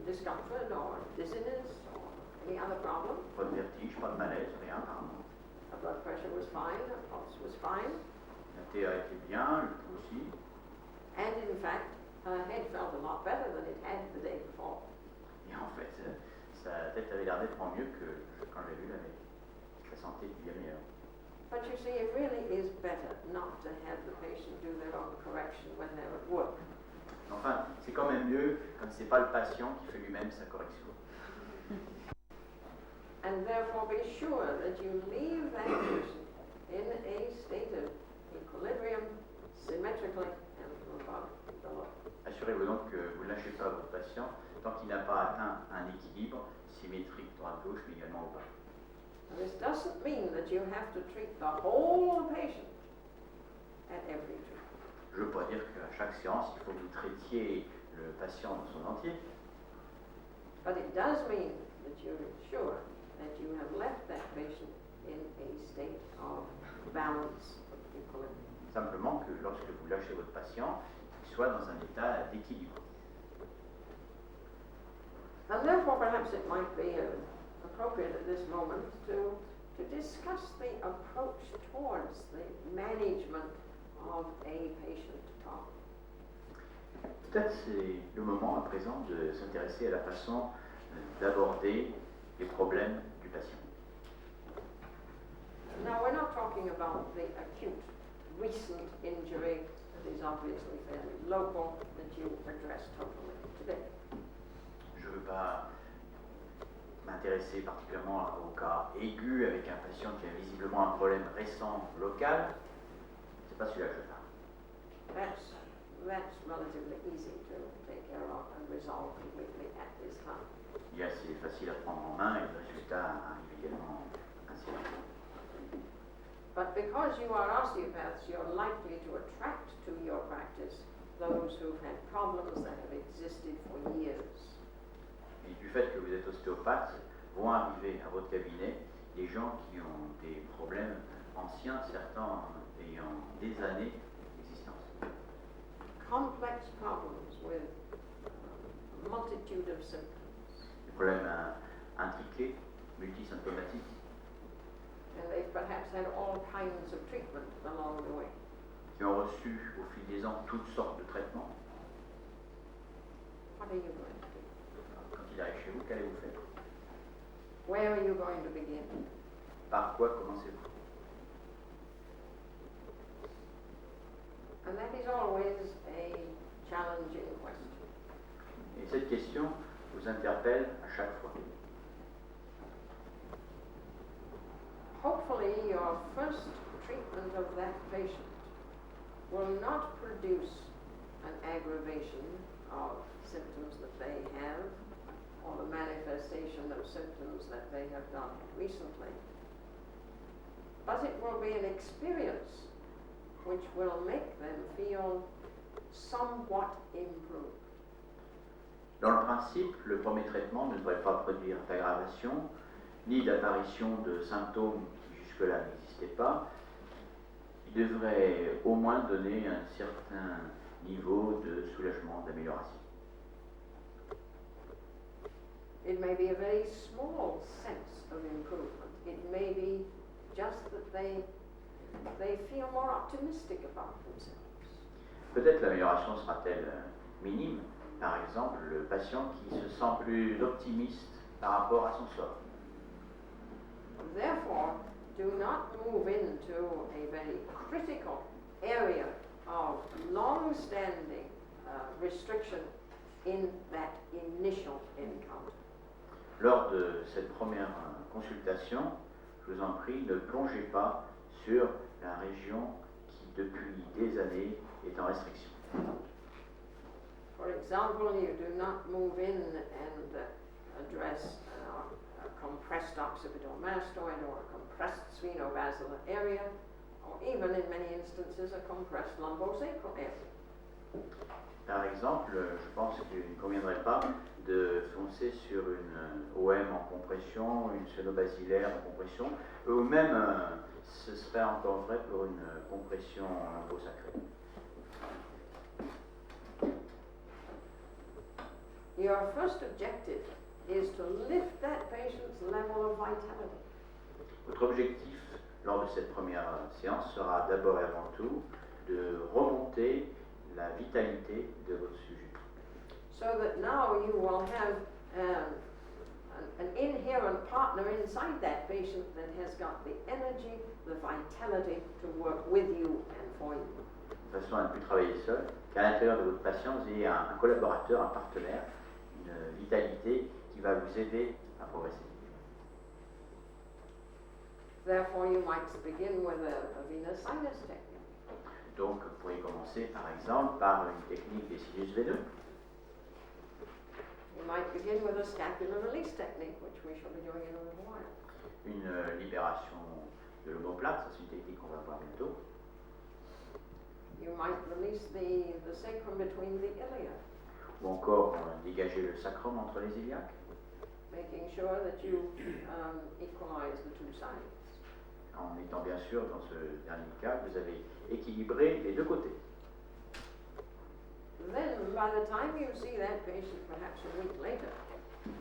discomfort or dizziness or any other problem. pas de vertige, pas de malaise, rien apparemment. Her blood pressure was fine, her pulse was fine, La TA était bien, le pouls aussi, and in fact, her head felt a lot better than it had the day before. et en fait, sa tête avait l'air d'être mieux que quand j'ai vu la veille. Sa santé était bien meilleure. But you see, it really is better not to have the patient do their own correction when they're at work. Enfin, c'est quand même mieux quand c'est pas le patient qui fait lui-même sa correction. And therefore be sure that you leave that person in a state of equilibrium, symmetrically, and from above below. Assurez-vous donc que vous ne lâchez pas votre patient tant qu'il n'a pas atteint un équilibre symétrique droite-gauche, mais également au bas. Now, this doesn't mean that you have to treat the whole patient at every treatment. Je ne veux pas dire qu'à chaque séance, il faut que vous traitiez le patient dans son entier, But it does mean that you're sure that you have left that patient in a state of balance, of equilibrium. simplement que lorsque vous lâchez votre patient, il soit dans un état d'équilibre. And therefore, perhaps it might be appropriate at this moment to discuss the approach towards the management of a patient problem. Peut-être c'est le moment à présent de s'intéresser à la façon d'aborder les problèmes du patient. Now, we're not talking about the acute, recent injury that is obviously fairly local that you address totally today. Je ne veux pas m'intéresser particulièrement au cas aigu avec un patient qui a visiblement un problème récent local. C'est pas celui-là que je parle. That's relatively easy to take care of and resolve completely at this time. Il est assez facile à prendre en main et le résultat arrive également assez rapidement. But because you are osteopaths, you're likely to attract to your practice those who've had problems that have existed for years. Et du fait que vous êtes ostéopathe, vont arriver à votre cabinet des gens qui ont des problèmes anciens, certains ayant des années d'existence. Complex problems with a multitude of symptoms. Des problèmes intriqués, multisymptomatiques, And they've perhaps had all kinds of treatment along the way. qui ont reçu au fil des ans toutes sortes de traitements. What are you going to do? Quand il arrive chez vous, qu'allez-vous faire? Where are you going to begin? Par quoi commencez-vous? And that is always a challenging question. Et cette question vous interpelle à chaque fois. Hopefully, your first treatment of that patient will not produce an aggravation of symptoms that they have or the manifestation of symptoms that they have done recently. But it will be an experience which will make them feel somewhat improved. Dans le principe, le premier traitement ne devrait pas produire d'aggravation, ni d'apparition de symptômes qui jusque-là n'existaient pas. Il devrait au moins donner un certain niveau de soulagement, d'amélioration. It may be a very small sense of improvement. It may be just that they feel more optimistic about themselves. Peut-être l'amélioration sera-t-elle minime, par exemple le patient qui se sent plus optimiste par rapport à son sort. Therefore, do not move into a very critical area of long-standing restriction in that initial encounter. Lors de cette première consultation, je vous en prie, ne plongez pas sur la région qui, depuis des années, est en restriction. For example, you do not move in and address a compressed occipitomastoid or a compressed sphenobasilar area, or even in many instances a compressed lumbosacral area. Par exemple, je pense qu'il ne conviendrait pas de foncer sur une OM en compression, une sphénobasilaire en compression, ou même ce serait encore vrai pour une compression lumbosacrée. Your first objective is to lift that patient's level of vitality. Votre objectif lors de cette première séance sera d'abord et avant tout de remonter la vitalité de votre sujet. So that now you will have an inherent partner inside that patient that has got the energy, the vitality to work with you and for you. De façon à ne plus travailler seul, qu'à l'intérieur de votre patient, vous ayez un collaborateur, un partenaire, une vitalité qui va vous aider à progresser. Therefore, you might begin with a venous sinus technique. Donc, vous pourriez commencer par exemple par une technique des sinus veineux. You might begin with a scapular release technique, which we shall be doing in a little while. Une libération de l'omoplate, ça c'est une technique qu'on va voir bientôt. You might release the sacrum between the ilia, Ou encore dégager le sacrum entre les iliaques, making sure that you equalize the two sides. en étant bien sûr dans ce dernier cas, vous avez équilibré les deux côtés. Then, by the time you see that patient, perhaps a week later,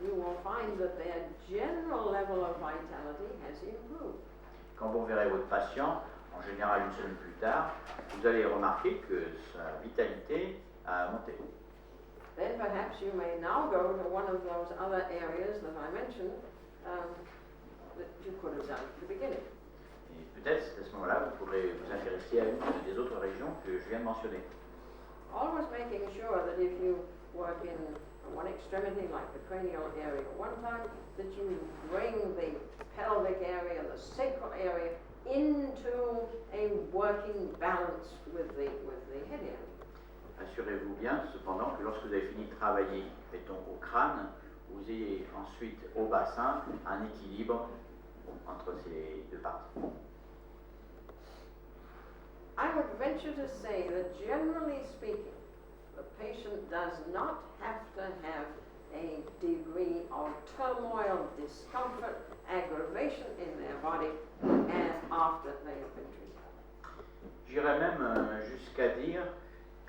you will find that their general level of vitality has improved. Quand vous verrez votre patient, en général une semaine plus tard, vous allez remarquer que sa vitalité a monté. Then perhaps you may now go to one of those other areas that I mentioned that you could have done at the beginning. Et peut-être à ce moment-là, vous pourrez vous intéresser à une des autres régions que je viens de mentionner. Always making sure that if you work in one extremity, like the cranial area one time, that you bring the pelvic area, the sacral area, into a working balance with the head area. Assurez-vous bien, cependant, que lorsque vous avez fini de travailler, mettons, au crâne, vous ayez ensuite au bassin un équilibre entre ces deux parties. I would venture to say that generally speaking, the patient does not have to have a degree of turmoil, discomfort, aggravation in their body and after they have been treated. J'irais même jusqu'à dire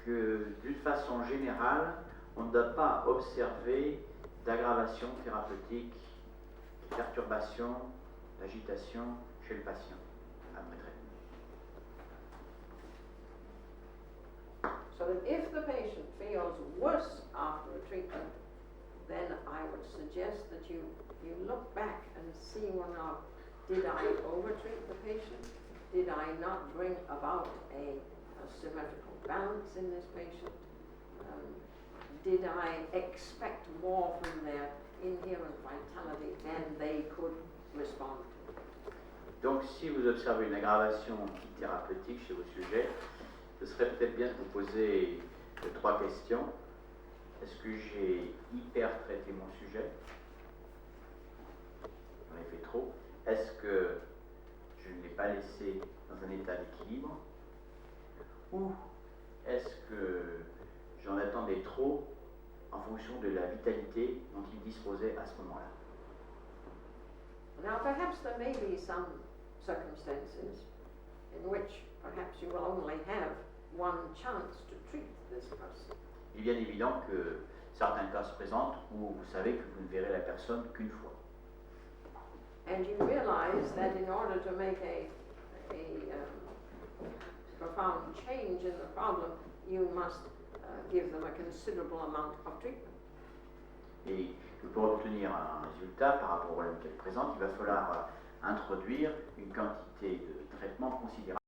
que d'une façon générale, on ne doit pas observer d'aggravation thérapeutique, de perturbation, d'agitation chez le patient après traitement. So that if the patient feels worse after a treatment, then I would suggest that you look back and see, well now, did I overtreat the patient? Did I not bring about a symmetrical balance in this patient? Did I expect more from their inherent vitality than they could respond to? Donc si vous observez une aggravation thérapeutique chez vos sujets, ce serait peut-être bien de vous poser trois questions. Est-ce que j'ai hyper-traité mon sujet? J'en ai fait trop. Est-ce que je ne l'ai pas laissé dans un état d'équilibre? Ou est-ce que j'en attendais trop en fonction de la vitalité dont il disposait à ce moment-là? Now perhaps there may be some circumstances in which perhaps you will only have one chance to treat this person. Il est bien évident que certains cas se présentent où vous savez que vous ne verrez la personne qu'une fois. And you realize that in order to make a profound change in the problem, you must give them a considerable amount of treatment. Et pour obtenir un résultat par rapport au problème qu'elle présente, il va falloir introduire une quantité de traitement considérable.